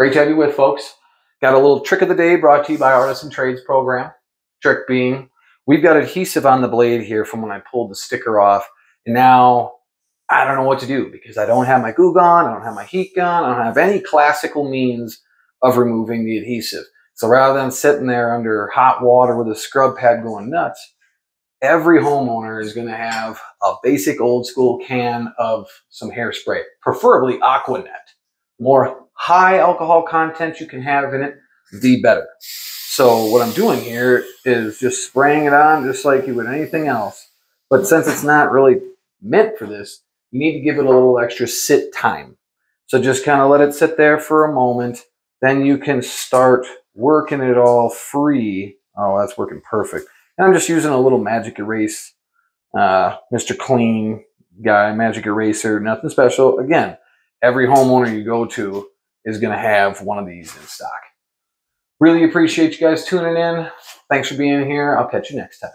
Great to have you with, folks. Got a little trick of the day brought to you by Artisan Trades Program. Trick being, we've got adhesive on the blade here from when I pulled the sticker off. And now I don't know what to do because I don't have my glue gun, I don't have my heat gun, I don't have any classical means of removing the adhesive. So rather than sitting there under hot water with a scrub pad going nuts, every homeowner is going to have a basic old school can of some hairspray, preferably Aquanet. More high alcohol content you can have in it, the better. So what I'm doing here is just spraying it on just like you would anything else. But since it's not really meant for this, you need to give it a little extra sit time. So just kind of let it sit there for a moment. Then you can start working it all free. Oh, that's working perfect. And I'm just using a little magic erase, Mr. Clean guy, magic eraser, nothing special. Again, every homeowner you go to is going to have one of these in stock. Really appreciate you guys tuning in. Thanks for being here. I'll catch you next time.